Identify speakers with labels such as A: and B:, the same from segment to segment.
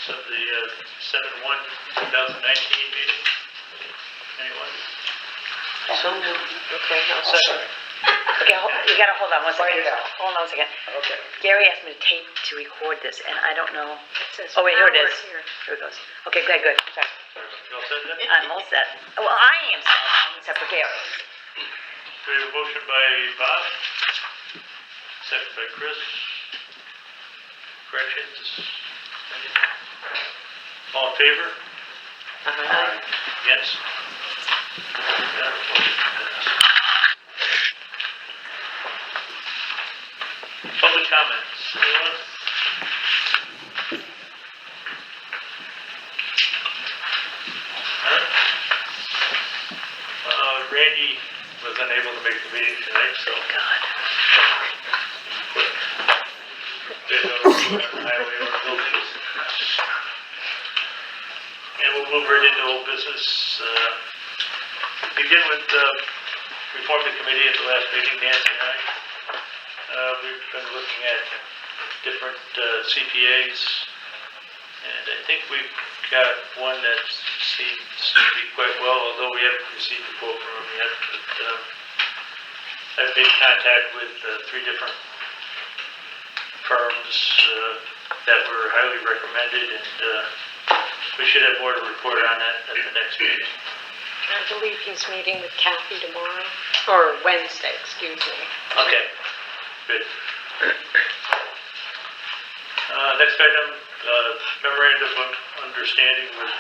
A: minutes of the 7/1/2019 meeting? Anyone?
B: So moved. Okay, I'll
C: I'll
B: second. Okay, you gotta hold on one second.
C: Write it out.
B: Hold on a second.
C: Okay.
B: Gary asked me to tape to record this, and I don't know.
D: It says
B: Oh wait, here it is.
D: Townboard
B: Here it goes. Okay, good. Sorry.
A: You all set then?
B: I'm all set. Well, I am set, except for Gary.
A: We have a motion by Bob, second by Chris. Corrections? All in favor? Against? Got it. Motion passed. Public comments, anyone? Huh? Randy was unable to make the meeting tonight, so.
B: God.
A: There's no highway or buildings. And we'll move right into old business. Begin with, we formed a committee at the last meeting, Nancy and I. We've been looking at different CPAs, and I think we've got one that seems to be quite well, although we haven't received a quote from him yet. But I've been in contact with 3 different firms that were highly recommended, and we should have more to report on that at the next meeting.
D: I believe he's meeting with Kathy tomorrow, or Wednesday, excuse me.
A: Okay, good. Next item, memorandum of understanding with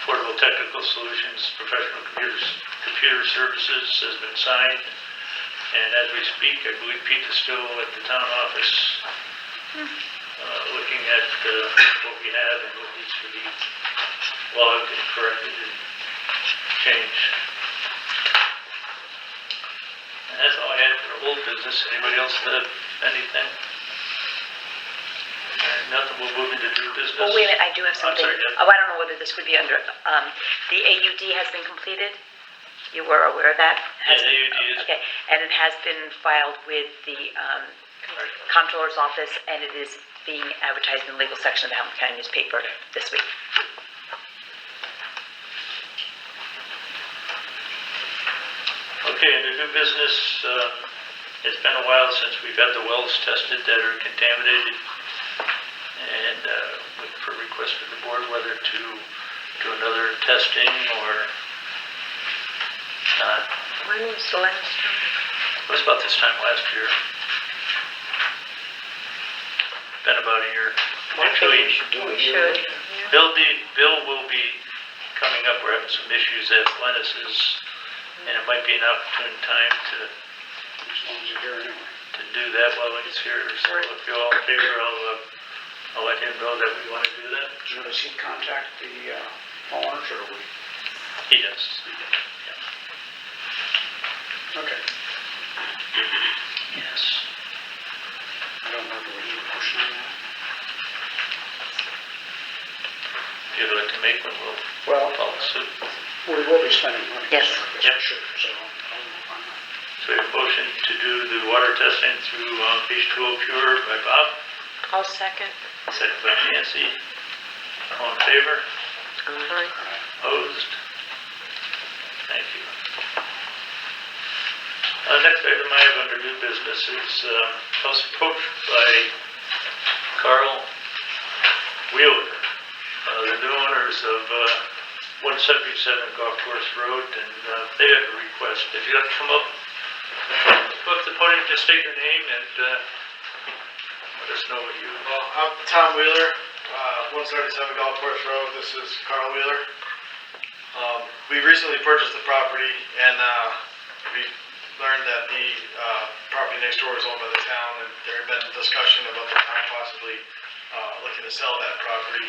A: Affordable Technical Solutions Professional Computer Services has been signed. And as we speak, I believe Pete is still at the town office looking at what we have and what needs to be logged and corrected and changed. And that's all I had for old business. Anybody else have anything? Nothing, we'll move into new business.
B: Well, wait a minute, I do have something.
A: sorry, yeah.
B: Oh, I don't know whether this would be under, the AUD has been completed? You were aware of that?
A: Yeah, AUD is.
B: Okay, and it has been filed with the Comptroller's office, and it is being advertised in the legal section of the Hamilton County newspaper this week.
A: Okay, under new business, it's been a while since we've had the wells tested that are contaminated, and looking for a request from the board whether to do another testing or not.
D: When was the last time?
A: It was about this time last year. Been about a year. Actually,
D: We should.
A: Bill will be coming up. We're having some issues at Glennis's, and it might be an opportune time to do that while he's here. So if you're all in favor, I'll let him know that we want to do that.
C: Does he contact the owners or we?
A: He does.
C: Okay.
A: Yes.
C: I don't know, do we need a motion on that?
A: If you'd like to make one, we'll
C: Well,
A: follow suit.
C: we will be spending money.
B: Yes.
C: So I guess
A: Yep.
C: we should, so I'm not.
A: So we have a motion to do the water testing through H2O Pure by Bob,
D: I'll second.
A: second by Nancy. All in favor?
D: Aye.
A: Opposed? Thank you. Next item I have under new business is, I was approached by Carl Wheeler, the new owners of 177 Golf Course Road, and they have a request. If you'd like to come up to the podium, just state your name and let us know what you...
E: Well, I'm Tom Wheeler, 177 Golf Course Road. This is Carl Wheeler. We recently purchased the property, and we learned that the property next door is owned by the town, and there had been discussion about the town possibly looking to sell that property.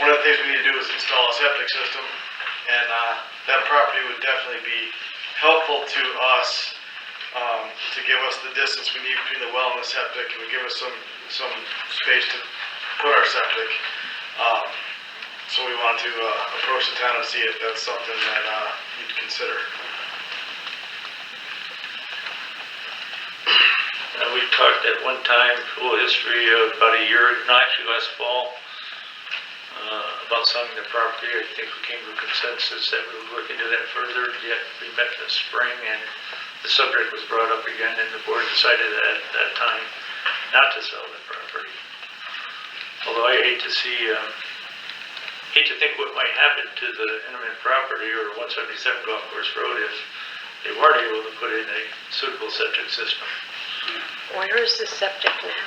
E: One of the things we need to do is install a septic system, and that property would definitely be helpful to us to give us the distance we need between the well and the septic. It would give us some space to put our septic. So we want to approach the town and see if that's something that you'd consider.
A: We talked at one time, full history of about a year, no, actually last fall, about selling the property. I think we came to a consensus that we would look into that further, yet we met in the spring and the subject was brought up again and the board decided at that time not to sell the property. Although I hate to think what might happen to the Inman property or 177 Golf Course Road if they weren't able to put in a suitable septic system.
D: Where is the septic now?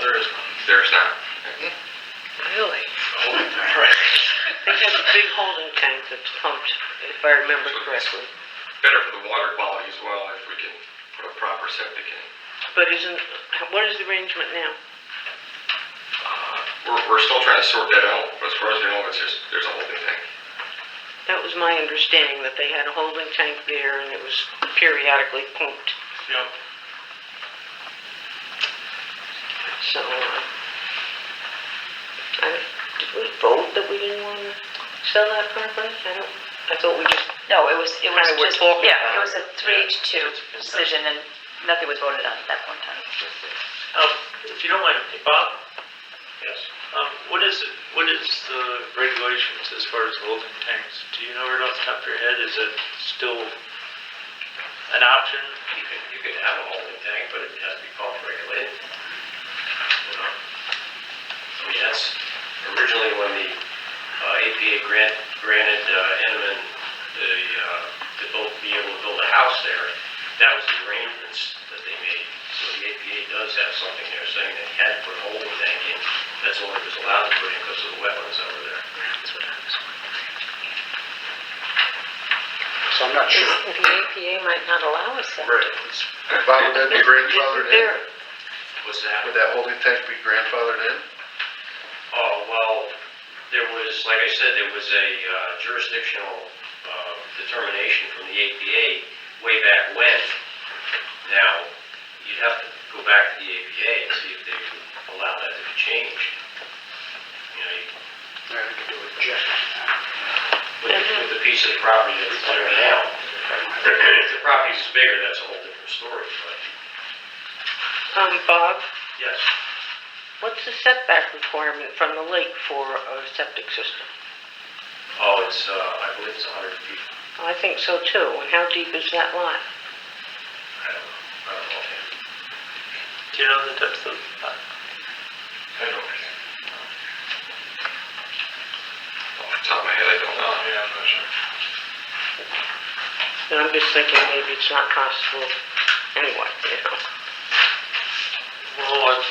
E: There is one.
F: There's not.
D: Really?
E: Right.
G: They have a big holding tank that's pumped, if I remember correctly.
F: Better for the water quality as well if we can put a proper septic in.
G: But what is the arrangement now?
F: We're still trying to sort that out, but as far as I know, there's a holding tank.
G: That was my understanding, that they had a holding tank there and it was periodically pumped.
E: Yep.
G: So, did we vote that we didn't want to sell that property? I thought we just,
B: No, it was
G: Kinda we're
B: just,
G: talking
B: yeah,
G: about
B: it was a 3-2 decision and nothing was voted on at that point in time.
A: If you don't mind, hey, Bob,
E: Yes.
A: what is the regulations as far as holding tanks? Do you know right off the top of your head? Is it still an option?
H: You could have a holding tank, but it has to be pump regulated. You know? I mean, that's originally when the APA granted Inman to be able to build a house there, that was the arrangements that they made. So the APA does have something there saying that you had to put a holding tank in. That's all it was allowed to put in because of the wetlands over there.
B: That's what I was wondering.
C: So I'm not sure.
D: The APA might not allow us that.
E: Right.
I: Bob, would that be grandfathered in?
G: there,
H: What's that?
I: Would that holding tank be grandfathered in?
H: Oh, well, there was, like I said, there was a jurisdictional determination from the APA way back when. Now, you'd have to go back to the APA and see if they would allow that to be changed. You know,
C: I had to do with Jeff.
H: with the piece of the property that's there now. If the property's bigger, that's a whole different story, but,
G: Bob,
H: yes.
G: what's the setback requirement from the lake for a septic system?
H: Oh, it's, I believe it's 100 feet.
G: I think so too. And how deep is that lot?
H: I don't know.
A: Do you know the depth of
F: I don't know. Off the top of my head, I don't know.
E: Yeah, I'm not sure.
G: And I'm just thinking maybe it's not possible anyway, you know.
A: Well,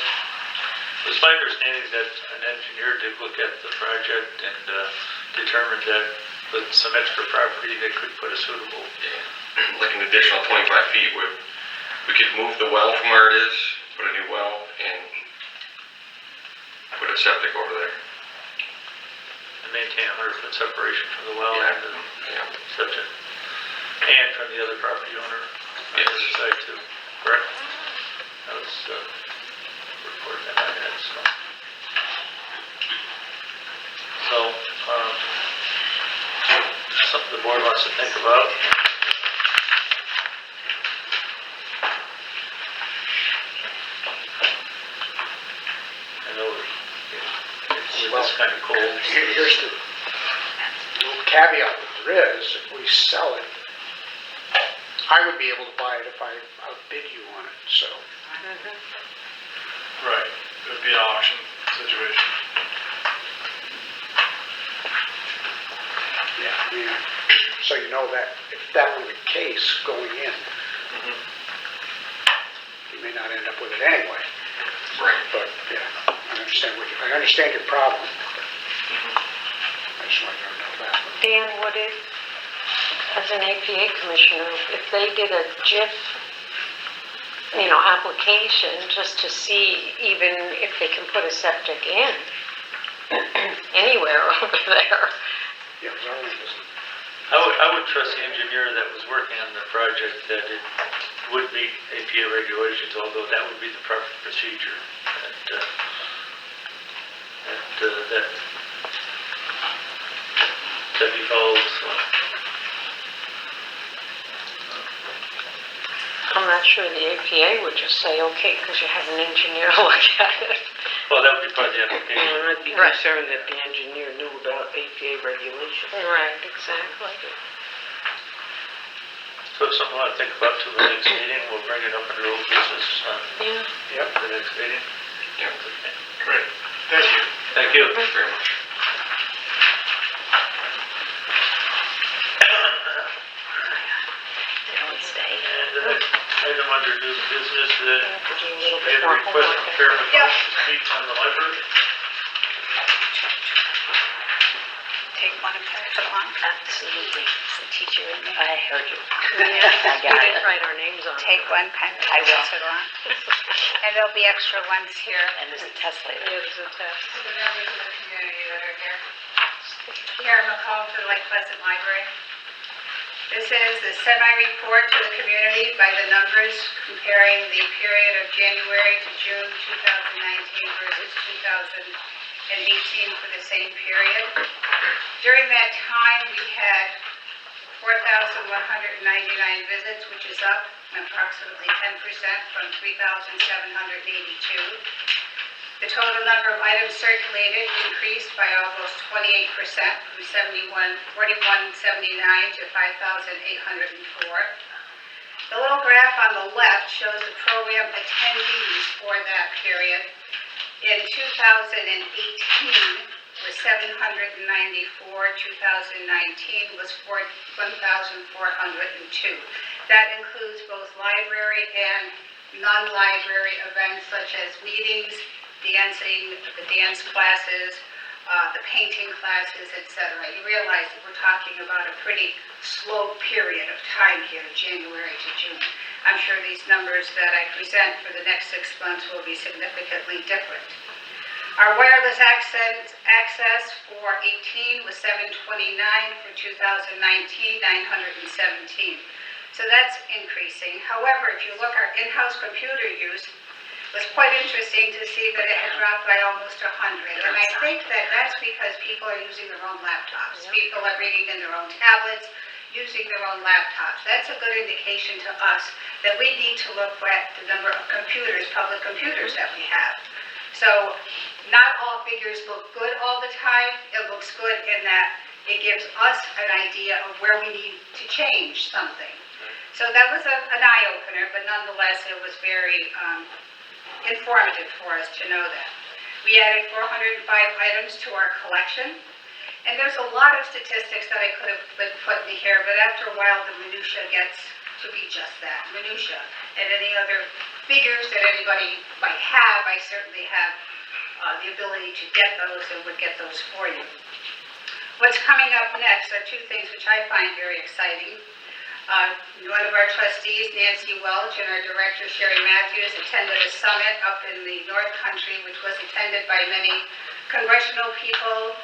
A: it's my understanding that an engineer did look at the project and determined that with some extra property, they could put a suitable.
F: Yeah. Like an additional 25 feet would, we could move the well from where it is, put a new well, and put a septic over there.
A: And maintain a 100-foot separation from the well
F: Yeah.
A: and the
F: Yeah.
A: septic. And from the other property owner on the
F: Yes.
A: other side too, correct? That was reported that I had, so. So, something the board wants to think about. I know it's kind of cold.
C: Here's the little caveat that there is, if we sell it, I would be able to buy it if I outbid you on it, so.
E: Right. It would be an auction situation.
C: Yeah, I mean, so you know that if that were the case going in, you may not end up with it anyway.
F: Right.
C: But, yeah, I understand your problem. I just want you to know that.
D: Dan, what if, as an APA commissioner, if they did a JIF, application just to see even if they can put a septic in anywhere over there?
C: Yeah, zoning isn't.
A: I would trust the engineer that was working on the project that it would meet APA regulations, although that would be the proper procedure. That be followed, so.
D: I'm not sure the APA would just say, okay, because you had an engineer look at it.
A: Well, that would be part of the application.
G: And I'd be
D: Right.
G: concerned that the engineer knew about APA regulations.
D: Right, exactly.
A: So if someone want to think about to the next meeting, we'll bring it up under old business
D: Yeah.
C: Yep.
A: the next meeting.
F: Yeah.
E: Great, thank you.
A: Thank you.
F: Thank you very much.
B: Don't stay.
A: And the next item under new business,
D: Have to do a little
A: we
D: bit
A: had a
D: more
A: request
D: homework.
A: from Karen McCollum to speak on the library.
J: Take one and pass it along.
B: Absolutely.
J: Is the teacher in there?
B: I heard you.
D: Yeah,
B: I got
D: we
B: it.
D: didn't write our names on it.
J: Take one pen,
B: I will.
J: pass it along. And there'll be extra ones here.
B: And there's a test later.
D: Yeah, there's a test.
J: For the members of the community that are here. Karen McComb for the Lake Pleasant Library. This is the semi-report to the community by the numbers comparing the period of January to June 2019 versus 2018 for the same period. During that time, we had 4,199 visits, which is up approximately 10% from 3,782. The total number of items circulated increased by almost 28% from 4,179 to 5,804. The little graph on the left shows the program attendees for that period. In 2018 was 794, 2019 was 1,402. That includes both library and non-library events such as meetings, dancing, the dance classes, the painting classes, etc. You realize that we're talking about a pretty slow period of time here, January to June. I'm sure these numbers that I present for the next 6 months will be significantly different. Our wireless access for 18 was 729, for 2019, 917. So that's increasing. However, if you look at our in-house computer use, it was quite interesting to see that it had dropped by almost 100. And I think that that's because people are using their own laptops. People are reading in their own tablets, using their own laptops. That's a good indication to us that we need to look at the number of computers, public computers that we have. So not all figures look good all the time. It looks good in that it gives us an idea of where we need to change something. So that was an eye-opener, but nonetheless, it was very informative for us to know that. We added 405 items to our collection, and there's a lot of statistics that I could have been put in here, but after a while, the minutia gets to be just that, minutia. And any other figures that anybody might have, I certainly have the ability to get those and would get those for you. What's coming up next are two things which I find very exciting. One of our trustees, Nancy Welch, and our director, Sherry Matthews, attended a summit up in the North Country, which was attended by many congressional people,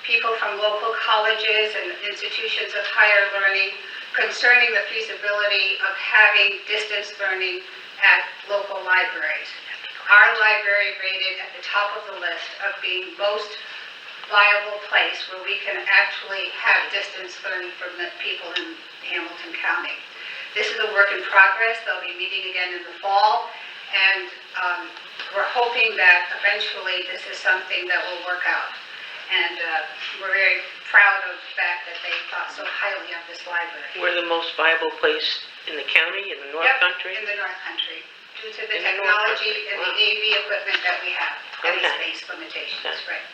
J: people from local colleges and institutions of higher learning, concerning the feasibility of having distance learning at local libraries. Our library rated at the top of the list of being most viable place where we can actually have distance learning from the people in Hamilton County. This is a work in progress. They'll be meeting again in the fall, and we're hoping that eventually this is something that will work out. And we're very proud of the fact that they thought so highly of this library.
G: We're the most viable place in the county, in the North
J: Yep,
G: Country?
J: in the North Country, due to the
G: In the North
J: technology
G: Country,
J: and the
G: wow.
J: AV equipment that we have, and the
G: Okay.
J: space limitations,
G: Okay.
J: right.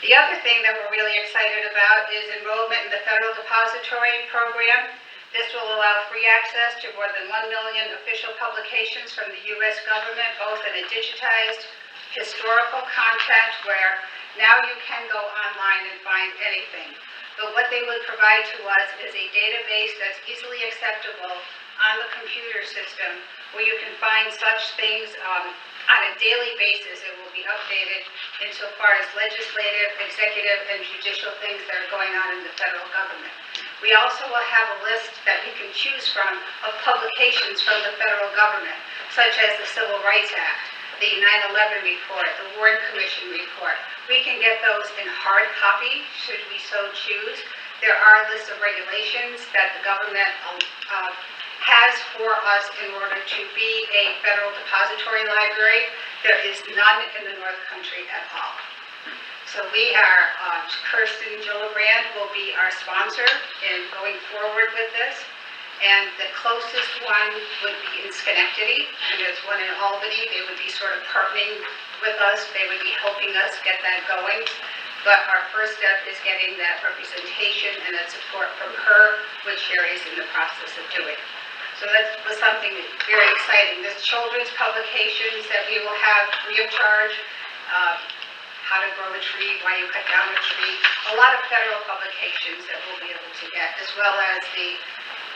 J: The other thing that we're really excited about is enrollment in the Federal Depository Program. This will allow free access to more than 1 million official publications from the U.S. government, both in a digitized historical content where now you can go online and find anything. But what they would provide to us is a database that's easily acceptable on the computer system where you can find such things on a daily basis. It will be updated insofar as legislative, executive, and judicial things that are going on in the federal government. We also will have a list that we can choose from of publications from the federal government, such as the Civil Rights Act, the 9/11 report, the Warren Commission report. We can get those in hard copy, should we so choose. There are lists of regulations that the government has for us in order to be a federal depository library. There is none in the North Country at all. So we are, Kirsten Gillibrand will be our sponsor in going forward with this. And the closest one would be in Schenectady, and there's one in Albany. They would be sort of partnering with us. They would be helping us get that going. But our first step is getting that representation and that support from her, which Sherry's in the process of doing. So that was something very exciting. There's children's publications that we will have free of charge. How to grow a tree, why you cut down a tree. A lot of federal publications that we'll be able to get, as well as the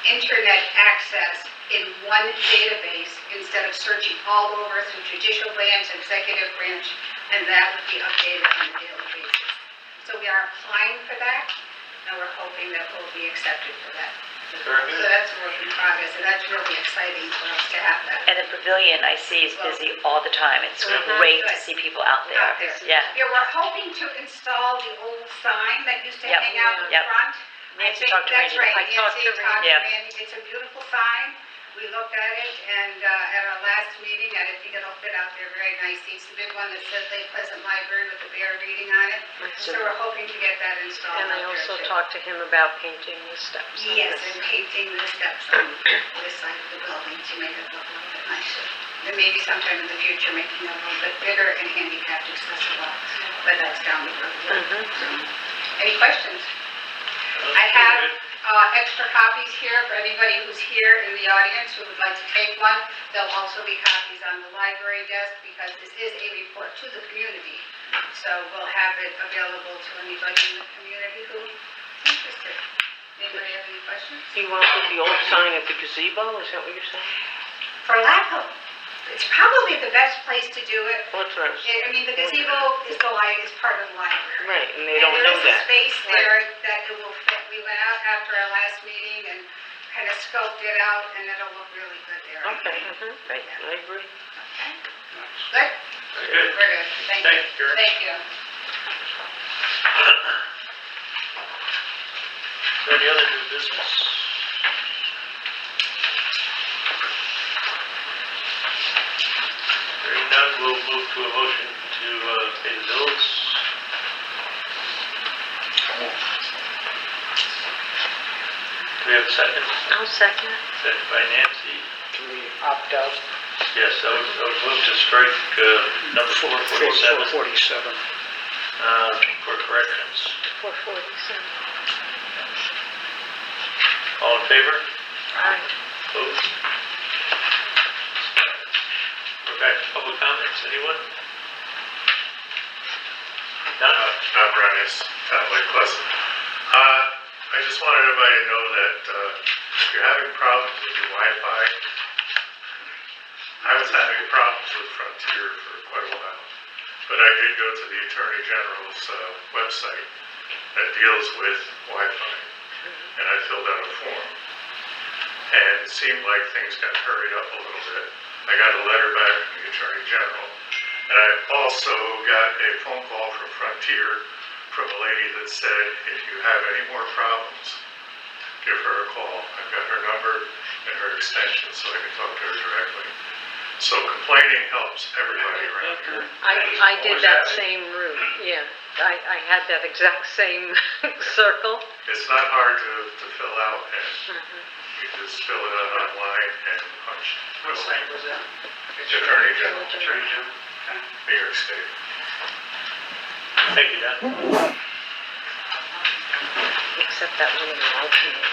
J: internet access in one database instead of searching all over through judicial branch, executive branch, and that would be updated on a daily basis. So we are applying for that, and we're hoping that we'll be accepted for that.
A: Very good.
J: So that's a work in progress, and that's really exciting for us to have that.
B: And the pavilion I see is busy all the time. It's great to see people out there.
J: Out there.
B: Yeah.
J: Yeah, we're hoping to install the old sign that used to
B: Yep.
J: hang out in
B: Yep.
J: front.
B: Nancy
J: I think
B: talked to
J: that's
B: Randy.
J: right.
B: I talked
J: Nancy
B: to
J: talked
B: Randy.
J: to
B: Yeah.
J: Randy. It's a beautiful sign. We looked at it, and at our last meeting, I think it'll fit out there very nicely. It's the big one that says Lake Pleasant Library with the bear reading on it. So we're hoping to get that installed
D: And I
J: out there,
D: also
J: too.
D: talked to him about painting the steps. on
J: Yes,
D: this.
J: and painting the steps on this side of the building to make it look a little bit nicer. And maybe sometime in the future, making it a little bit bigger and handicapped accessible, but that's down the road. Any questions? I have extra copies here for anybody who's here in the audience who would like to take one. There'll also be copies on the library desk because this is a report to the community. So we'll have it available to anybody in the community who's interested. Anybody have any questions?
G: You want to put the old sign at the gazebo, is that what you're saying?
J: For lack of, it's probably the best place to do it.
G: Well, that's what I was,
J: I mean, the gazebo is is part of the library.
G: right, and they don't know
J: And there is a
G: that.
J: space there that it will fit. We went out after our last meeting and kind of scoped it out, and it'll look really good there.
G: Okay,
B: Right.
G: I agree.
J: Okay. Good?
A: Very good.
J: We're good. Thank you.
A: Thank you, Karen.
J: Thank you.
A: Is there any other new business? Hearing none, we'll move to a motion to pay the bills. Do we have a second?
D: I'll second.
A: Second by Nancy.
C: Can we opt out?
A: Yes, I would move to strike number 447
C: 447.
A: For corrections.
D: 447.
A: All in favor?
D: Aye.
A: Opposed? We're back to public comments. Anyone? None?
I: Brennis, Lake Pleasant. I just want everybody to know that if you're having problems with your Wi-Fi, I was having problems with Frontier for quite a while, but I did go to the Attorney General's website that deals with Wi-Fi, and I filled out a form. And it seemed like things got hurried up a little bit. I got a letter back from the Attorney General, and I also got a phone call from Frontier from a lady that said, if you have any more problems, give her a call. I've got her number and her extension so I can talk to her directly. So complaining helps everybody around here.
D: I did that same route, yeah. I had that exact same circle.
I: It's not hard to fill out, and you just fill it out online and punch.
C: What site was that?
I: Attorney General, New York State.
A: Thank you, Don.
D: Except that one in the alternate.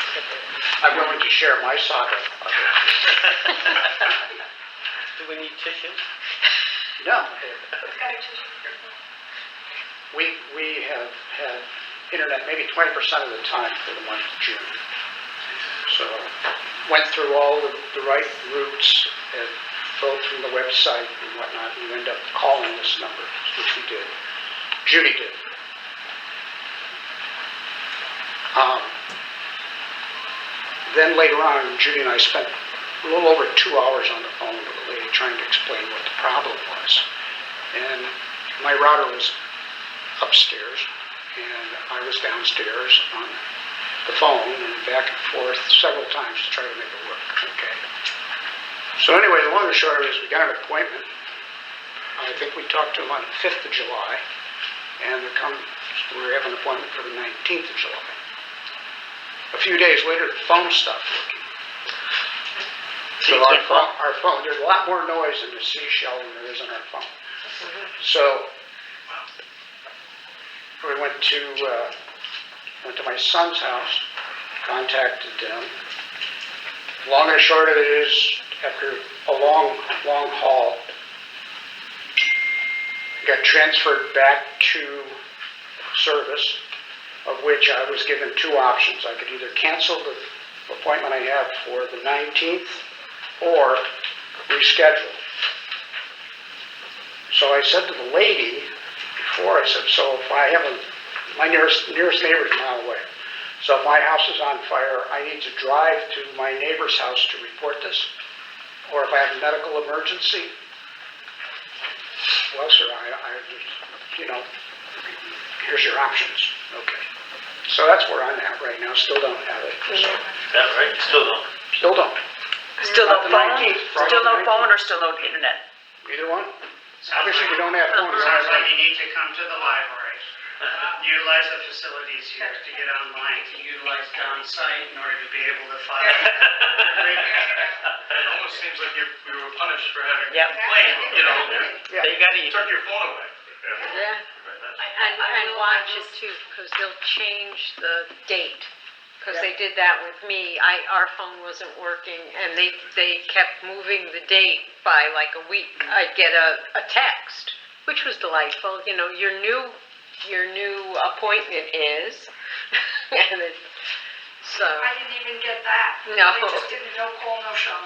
C: I'm willing to share my saga.
G: Do we need tissues?
C: No. We have had internet maybe 20% of the time for the month of June. So went through all the right routes and filled through the website and whatnot, and you end up calling this number, which we did. Judy did. Then later on, Judy and I spent a little over 2 hours on the phone with a lady trying to explain what the problem was. And my router was upstairs, and I was downstairs on the phone and back and forth several times to try to make it work. Okay. So anyway, the long and short of it is we got an appointment I think we talked to them on the 5th of July, and we have an appointment for the 19th of July. A few days later, the phone stopped working. So our phone, there's a lot more noise in the seashell than there is in our phone. So we went to my son's house, contacted them. Long and short of it is, after a long haul, got transferred back to service, of which I was given two options. I could either cancel the appointment I have for the 19th or reschedule. So I said to the lady before, I said, so if I have my nearest neighbor is a mile away. So if my house is on fire, I need to drive to my neighbor's house to report this? Or if I have a medical emergency? Well, sir, here's your options. Okay. So that's where I'm at right now. Still don't have it. So,
A: Is that right? You still don't?
C: still don't.
B: Still no
C: Not the
B: phone?
C: 19th, Friday
B: Still no
C: the
B: phone or still no internet?
C: Either one. Obviously, we don't have phones.
K: Sounds like you need to come to the library, utilize the facilities here to get online, to utilize down-site in order to be able to file.
E: It almost seems like we were punished for having
B: Yep.
E: complained,
C: Yeah.
G: They gotta use
E: took your phone away.
D: Yeah, and watch it too, because they'll change the date. Because they did that with me, our phone wasn't working, and they kept moving the date by like a week. I'd get a text, which was delightful, your new appointment is, and so,
J: I didn't even get that.
D: No.
J: They just didn't, no call, no show.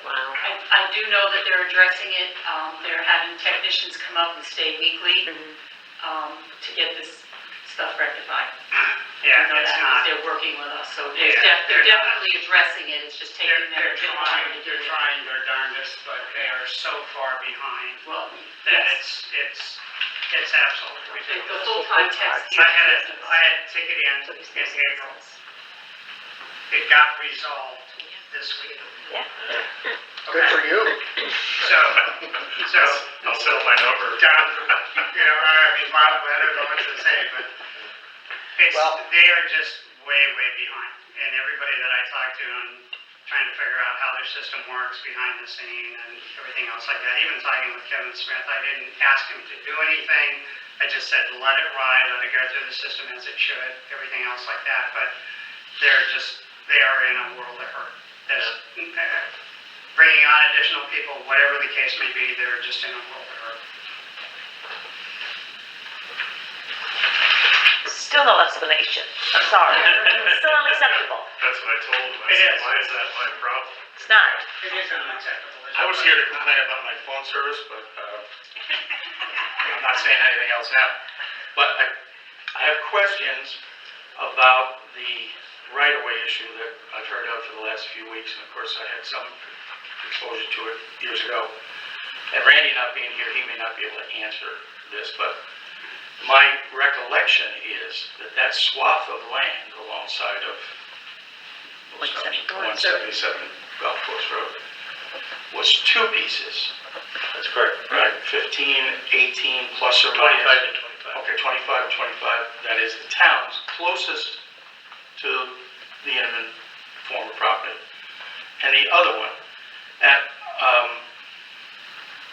D: wow.
L: I do know that they're addressing it, they're having technicians come up and stay weekly, to get this stuff rectified.
K: Yeah,
L: I know
K: it's
L: that
K: not,
L: because they're working with us, so
K: Yeah,
L: they're
K: they're not.
L: definitely addressing it, it's just taking them a bit longer to do
K: they're
L: it.
K: trying their darndest, but they are so far behind
L: Well,
K: that
L: yes,
K: it's absolutely
L: the
K: ridiculous.
L: full-time techs.
K: I had a ticket in April. It got resolved this week.
B: Yeah.
C: Good for you.
K: So,
I: I'll sell my number.
K: John, Bob, I don't know what to say, but they are just way behind. And everybody that I talk to, I'm trying to figure out how their system works behind the scene and everything else like that. Even talking with Kevin Smith, I didn't ask him to do anything. I just said, let it ride, let it go through the system as it should, everything else like that. But they are in a world of hurt. Bringing on additional people, whatever the case may be, they're just in a world of hurt.
B: Still no explanation. I'm sorry. Still unacceptable.
I: That's what I told him. I
K: It
I: said,
K: is.
I: why is that my problem?
B: It's not.
K: It is unacceptable.
E: I was here to complain about my phone service, but I'm not saying anything else now. But I have questions about the right-of-way issue that I've heard of for the last few weeks, and of course I had some exposure to it years ago. And Randy not being here, he may not be able to answer this, but my recollection is that swath of land alongside of 177 Golf Course Road was two pieces,
A: That's correct.
E: right? 15, 18 plus or
A: 25
E: minus.
A: and 25.
E: Okay, 25 and 25, that is the towns closest to the Inman former property. And the other one,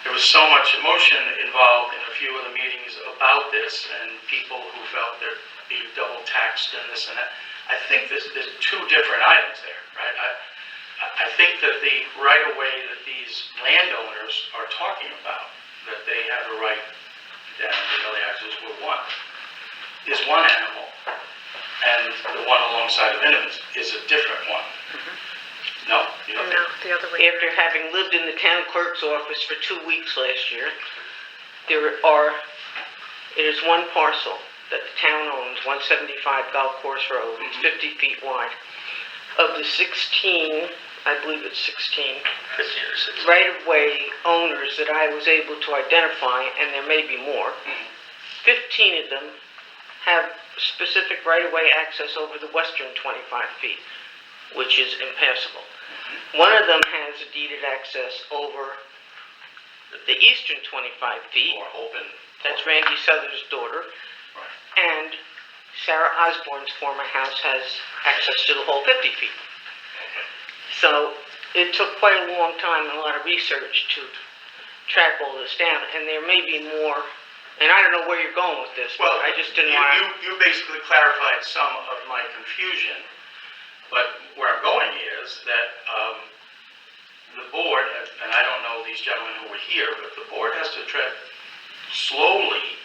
E: there was so much emotion involved in a few of the meetings about this, and people who felt they're being double taxed and this and that. I think there's two different items there, right? I think that the right-of-way that these landowners are talking about, that they have a right down the Valley Access Route 1, is one animal, and the one alongside of Inman is a different one. No, you don't think?
D: No, the other way.
G: After having lived in the town clerk's office for 2 weeks last year, it is one parcel that the town owns, 175 Golf Course Road, it's 50 feet wide. Of the 16, I believe it's 16,
A: 15 or 16.
G: right-of-way owners that I was able to identify, and there may be more, 15 of them have specific right-of-way access over the western 25 feet, which is impassable. One of them has a deeded access over the eastern 25 feet.
F: More open.
G: That's Randy Souther's daughter. And Sarah Osborne's former house has access to the whole 50 feet. So it took quite a long time and a lot of research to track all this down, and there may be more, and I don't know where you're going with this,
M: Well,
G: but I just didn't want to...
M: You basically clarified some of my confusion, but where I'm going is that the board, and I don't know these gentlemen who were here, but the board has to tread slowly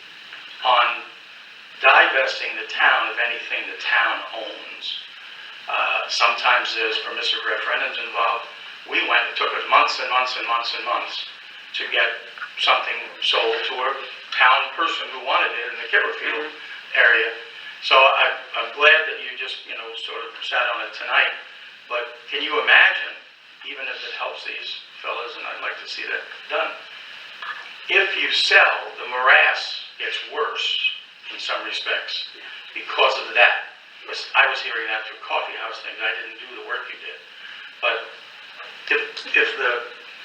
M: on divesting the town of anything the town owns. Sometimes there's permissive referendums involved. We went, it took us months and months and months and months to get something sold to a town person who wanted it in the Kipperfield area. So I'm glad that you just, sort of sat on it tonight. But can you imagine, even if it helps these fellas, and I'd like to see that done, if you sell, the morass gets worse in some respects because of that. I was hearing that through coffee house things. I didn't do the work you did. But if the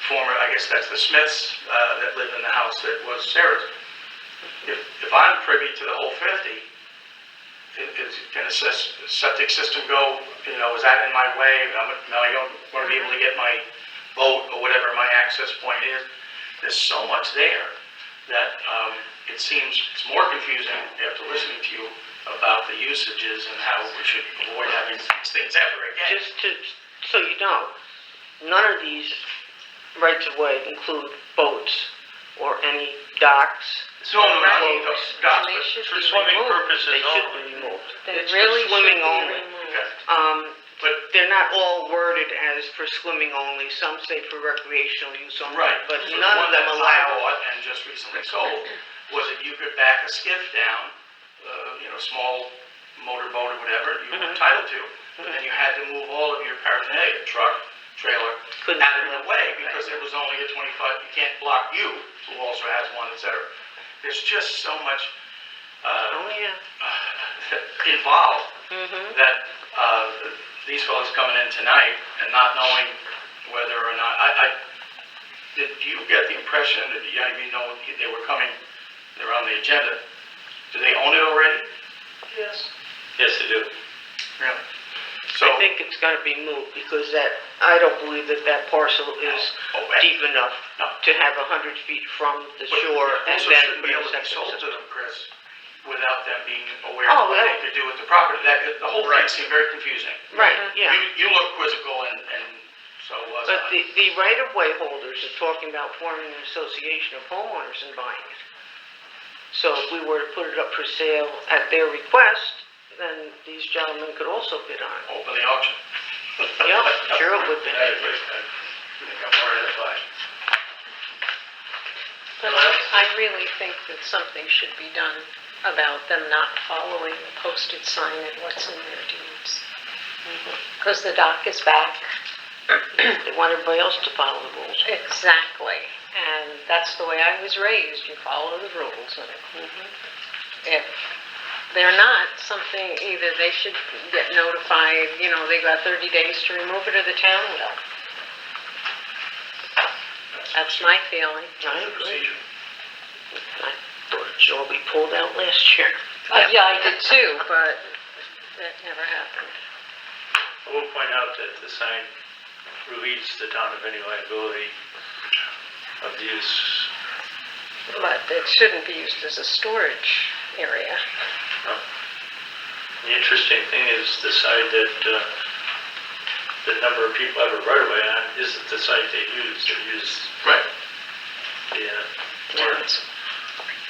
M: former, I guess that's the Smiths that lived in the house that was Sarah's, if I'm privy to the whole 50, can a septic system go, is that in my way? Now I don't want to be able to get my boat or whatever my access point is. There's so much there that it seems it's more confusing after listening to you about the usages and how we should avoid having these things ever again.
G: So you know, none of these rights-of-way include boats or any docks.
M: No, docks,
D: They should
A: For
D: be
A: swimming
D: removed.
A: purposes
G: They should
A: only.
G: be removed.
D: They
G: It's
D: really
G: for swimming
D: should be
G: only.
D: removed.
G: But they're not all worded as for swimming only. Some say for recreational use only.
M: Right,
G: But
M: the
G: none
M: one
G: of them
M: that I
G: allow.
M: bought and just recently sold was that you could back a skiff down, small motorboat or whatever, you were entitled to, but then you had to move all of your paraphernalia, truck, trailer,
G: Couldn't
M: out of
G: do
M: the
G: that.
M: way, because there was only a 25, you can't block you, who also has one, et cetera. There's just so much
G: Oh, yeah.
M: involved that these fellows coming in tonight and not knowing whether or not, did you get the impression that they were coming, they were on the agenda? Do they own it already?
A: Yes. Yes, they do.
M: Really? So,
G: I think it's got to be moved because I don't believe that parcel is deep enough to have 100 feet from the shore and
M: also
G: then
M: shouldn't
G: put
M: be
G: a
M: able to be
G: septic
M: sold to
G: system.
M: them, Chris, without them being aware
G: Oh,
M: of what
G: yeah.
M: they could do with the property. The whole thing seemed very confusing.
G: Right, yeah.
M: You look quizzical and so was
G: But
M: I.
G: the right-of-way holders are talking about forming an association of homeowners and buying it. So if we were to put it up for sale at their request, then these gentlemen could also bid on it.
M: Open the auction.
G: Yep, sure it would be.
M: I think I'm more edified.
D: But I really think that something should be done about them not following the posted sign and what's in their deeds. Because the dock is back.
G: They want everybody else to follow the rules.
D: Exactly. And that's the way I was raised. You follow the rules. And if they're not, something, either they should get notified, they got 30 days to remove it, or the town will. That's my feeling.
G: I agree. I thought it should all be pulled out last year.
D: Yeah, I did too, but that never happened.
A: I will point out that the sign relieves the town of any liability of the use.
D: But it shouldn't be used as a storage area.
A: No. The interesting thing is the side that the number of people have a right of way on isn't the site they use. They use
M: Right.
A: the more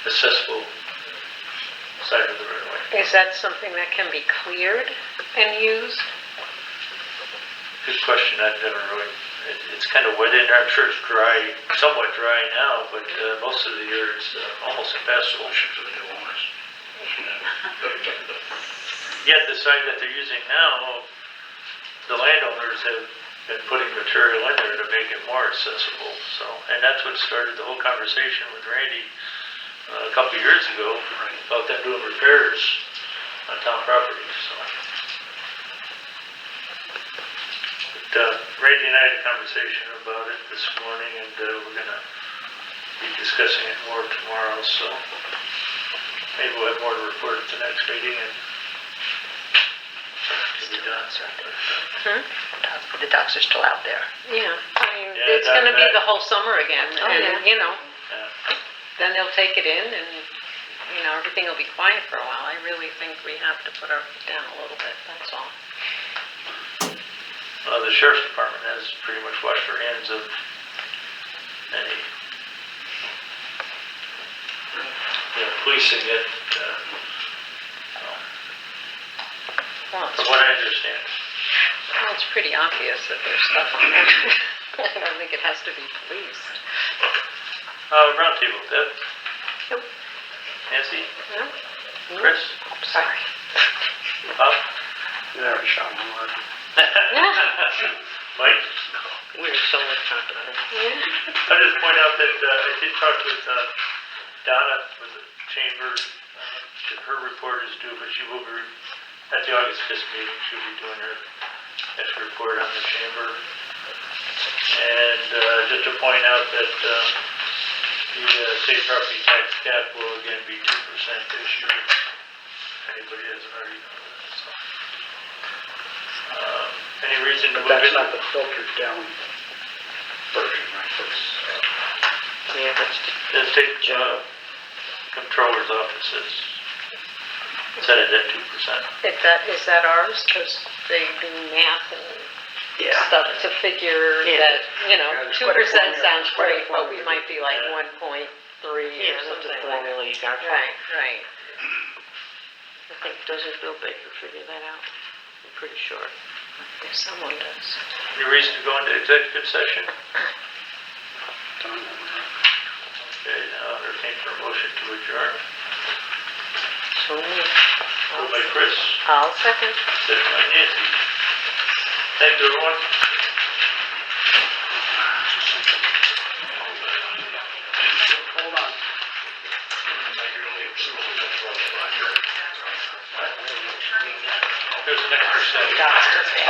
A: accessible side of the right of way.
D: Is that something that can be cleared and used?
A: Good question. I've never really. It's kind of wet in there. I'm sure it's dry, somewhat dry now, but most of the year it's almost impassable. For the new owners. Yet the site that they're using now, the landowners have been putting material in there to make it more accessible. So, and that's what started the whole conversation with Randy a couple of years ago about them doing repairs on town property. So. Randy and I had a conversation about it this morning, and we're gonna be discussing it more tomorrow, so maybe we'll have more to report at the next meeting and it'll be done.
B: The ducks are still out there.
D: Yeah, I mean,
A: Yeah,
D: it's gonna be
A: that-
D: the whole summer again,
B: Oh, yeah.
D: and, you know,
A: Yeah.
D: then they'll take it in and, you know, everything will be quiet for a while. I really think we have to put our foot down a little bit, that's all.
A: The sheriff's department has pretty much washed their hands of any, policing it,
D: Well,
A: from what I understand.
D: it's pretty obvious that there's stuff in there. I don't think it has to be policed.
A: Roundtable, Deb?
B: Nope.
A: Nancy?
D: No?
A: Chris?
B: Sorry.
A: Bob?
C: You already shot my word.
A: Mike?
G: We have so much competition.
A: I'll just point out that I did talk with Donna with the chamber. Her report is due, but she will be, at the August 5th meeting, she'll be doing her next report on the chamber. And just to point out that the state property tax cap will again be 2% this year. If anybody hasn't already known that, so. Any reason to
C: But
A: move
C: that's
A: in?
C: not the filtered down version, right?
G: Yeah, that's
A: The state controller's office has set it at 2%.
D: Is that ours? Because they do math and stuff to figure
G: Yeah.
D: that, you know,
C: Yeah, there's
D: 2%
C: quite a formula.
D: sounds
C: Quite a
D: great, but we
C: formula.
D: might be like
A: Yeah.
D: 1.3
G: Yeah,
D: or
G: that's
D: something
G: the
D: like that.
G: formula you got.
D: Right, right.
G: I think, doesn't Bill Baker figure that out? I'm pretty sure.
D: If someone does.
A: Any reason to go into executive session?
C: Done.
A: Okay, now entertain for a motion to adjourn.
G: So,
A: Moved by Chris,
D: I'll second.
A: second by Nancy. Thank you, everyone.
C: Hold on.
A: There's an extra set.